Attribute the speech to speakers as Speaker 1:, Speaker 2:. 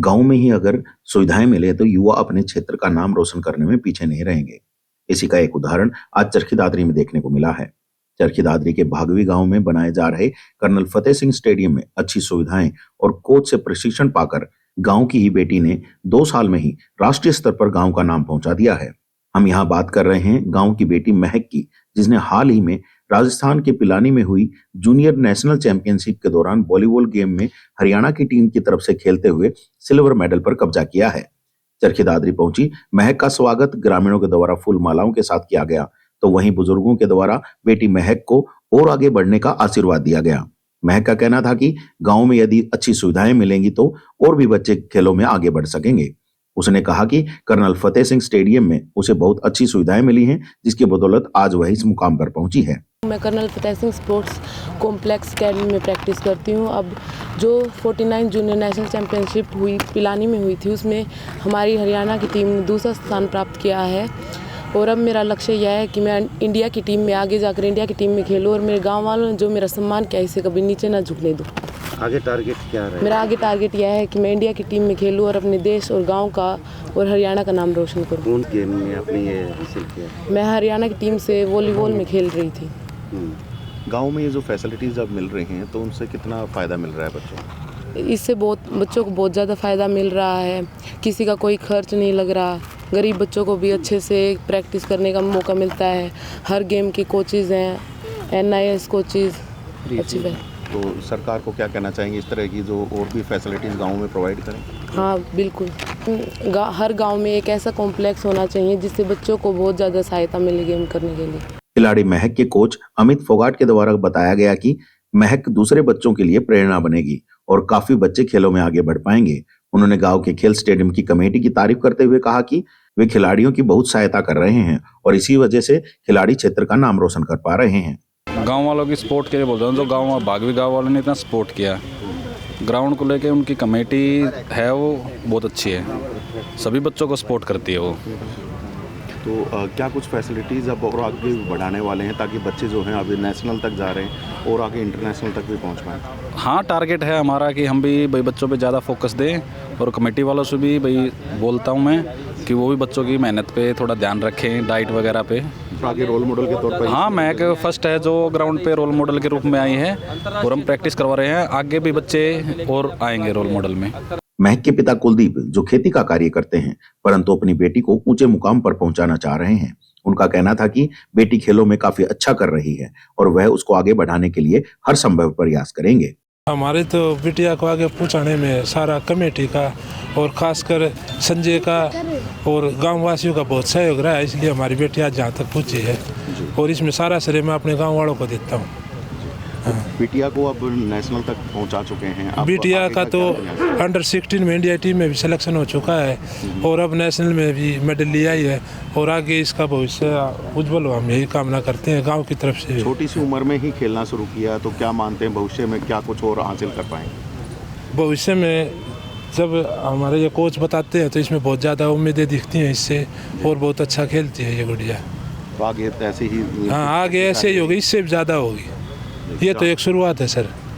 Speaker 1: गांव में ही अगर सुविधाएं मिले तो युवा अपने क्षेत्र का नाम रोशन करने में पीछे नहीं रहेंगे। इसी का एक उदाहरण आज चरखी दादरी में देखने को मिला है। चरखी दादरी के भागवी गांव में बनाए जा रहे कर्नल फतेह सिंह स्टेडियम में अच्छी सुविधाएं और कोच से प्रशिक्षण पाकर गांव की ही बेटी ने 2 साल में ही राष्ट्रीय स्तर पर गांव का नाम पहुंचा दिया है। हम यहाँ बात कर रहे हैं गांव की बेटी महक की, जिसने हाल ही में राजस्थान के पिलानी में हुई जूनियर नेशनल चैंपियनशिप के दौरान वॉलीबॉल गेम में हरियाणा की टीम की तरफ से खेलते हुए सिल्वर मेडल पर कब्जा किया है। चरखी दादरी पहुंची महक का स्वागत ग्रामीणों के द्वारा फूल मालाओं के साथ किया गया, तो वहीं बुजुर्गों के द्वारा बेटी महक को और आगे बढ़ने का आशीर्वाद दिया गया। महक का कहना था कि गांव में यदि अच्छी सुविधाएं मिलेंगी तो और भी बच्चे खेलों में आगे बढ़ सकेंगे। उसने कहा कि कर्नल फतेह सिंह स्टेडियम में उसे बहुत अच्छी सुविधाएं मिली हैं, जिसकी बदौलत आज वह इस मुकाम पर पहुंची है।
Speaker 2: मैं colonel Fateh Singh sports complex academy में प्रैक्टिस करती हूं। अब जो 49 जूनियर नेशनल चैंपियनशिप हुई पिलानी में हुई थी, उसमें हमारी हरियाणा की टीम ने दूसरा स्थान प्राप्त किया है। और अब मेरा लक्ष्य यह है कि मैं इंडिया की टीम में आगे जाकर इंडिया की टीम में खेलूं और मेरे गांव वालों ने जो मेरा सम्मान किया इसे कभी नीचे ना झुकने दूं।
Speaker 3: आगे टारगेट क्या है?
Speaker 2: मेरा आगे टारगेट यह है कि मैं इंडिया की टीम में खेलूं और अपने देश और गांव का और हरियाणा का नाम रोशन करूं।
Speaker 3: कौन गेम में आपने ये हासिल किया?
Speaker 2: मैं हरियाणा की टीम से वॉलीबॉल में खेल रही थी।
Speaker 4: गांव में ये जो फैसिलिटीज़ अब मिल रही हैं तो उनसे कितना फ़ायदा मिल रहा है बच्चों को?
Speaker 2: इससे बच्चों को बहुत ज़्यादा फ़ायदा मिल रहा है। किसी का कोई खर्च नहीं लग रहा। गरीब बच्चों को भी अच्छे से प्रैक्टिस करने का मौका मिलता है। हर गेम की कोचेज़ हैं, NIS कोचेज़ अच्छी है।
Speaker 4: तो सरकार को क्या कहना चाहेंगे इस तरह की जो और भी फैसिलिटीज़ गांव में प्रोवाइड करें?
Speaker 2: हाँ बिल्कुल, हर गांव में एक ऐसा कॉम्प्लेक्स होना चाहिए जिससे बच्चों को बहुत ज़्यादा सहायता मिले गेम करने के लिए।
Speaker 1: खिलाड़ी महक के कोच अमित फोगाट के द्वारा बताया गया कि महक दूसरे बच्चों के लिए प्रेरणा बनेगी और काफी बच्चे खेलों में आगे बढ़ पाएंगे। उन्होंने गांव के खेल स्टेडियम की कमेटी की तारीफ करते हुए कहा कि वे खिलाड़ियों की बहुत सहायता कर रहे हैं और इसी वजह से खिलाड़ी क्षेत्र का नाम रोशन कर पा रहे हैं।
Speaker 5: गांव वालों की सपोर्ट के लिए बोल रहा हूँ, जो गांव भागवी गांव वालों ने इतना सपोर्ट किया, ग्राउंड को लेके उनकी कमेटी है वो बहुत अच्छी है, सभी बच्चों को सपोर्ट करती है वो।
Speaker 4: तो क्या कुछ फैसिलिटीज़ अब और आगे बढ़ाने वाले हैं ताकि बच्चे जो हैं अभी नेशनल तक जा रहे हैं और आगे इंटरनेशनल तक भी पहुंच पाएँ?
Speaker 5: हाँ, टारगेट है हमारा कि हम भी भाई बच्चों पे ज़्यादा फोकस दें और कमेटी वालों से भी भाई बोलता हूँ मैं कि वो भी बच्चों की मेहनत पे थोड़ा ध्यान रखें, डाइट वगैरह पे।
Speaker 4: आगे रोल मॉडल के तौर पर?
Speaker 5: हाँ, महक फर्स्ट है जो ग्राउंड पे रोल मॉडल के रूप में आई है और हम प्रैक्टिस करवा रहे हैं। आगे भी बच्चे और आएंगे रोल मॉडल में।
Speaker 1: महक के पिता कुलदीप जो खेती का कार्य करते हैं, परंतु अपनी बेटी को ऊंचे मुकाम पर पहुंचाना चाह रहे हैं। उनका कहना था कि बेटी खेलों में काफी अच्छा कर रही है और वह उसको आगे बढ़ाने के लिए हर संभव प्रयास करेंगे।
Speaker 6: हमारे तो बिटिया को आगे पहुंचाने में सारा कमेटी का और खासकर संजय का और गांव वासियों का बहुत सहयोग रहा है, इसलिए हमारी बेटिया जहाँ तक पहुंची है और इसमें सारा श्रेय मैं अपने गांव वालों को देता हूँ।
Speaker 4: बिटिया को अब नेशनल तक पहुंचा चुके हैं।
Speaker 6: बिटिया का तो अंडर 16 में इंडिया टीम में भी सिलेक्शन हो चुका है और अब नेशनल में भी मेडल ले आई है और आगे इसका भविष्य उज्जवल हो, हम यही कामना करते हैं गांव की तरफ से।
Speaker 4: छोटी सी उम्र में ही खेलना शुरू किया, तो क्या मानते हैं भविष्य में क्या कुछ और हासिल कर पाएंगे? भविष्य
Speaker 6: में जब हमारे ये कोच बताते हैं तो इसमें बहुत ज़्यादा उम्मीदें दिखती हैं इससे और बहुत अच्छा खेलती है ये गुड़िया।
Speaker 4: तो आगे ऐसे ही?
Speaker 6: हाँ, आगे ऐसे ही होगी, इससे भी ज़्यादा होगी। ये तो एक शुरुआत है सर।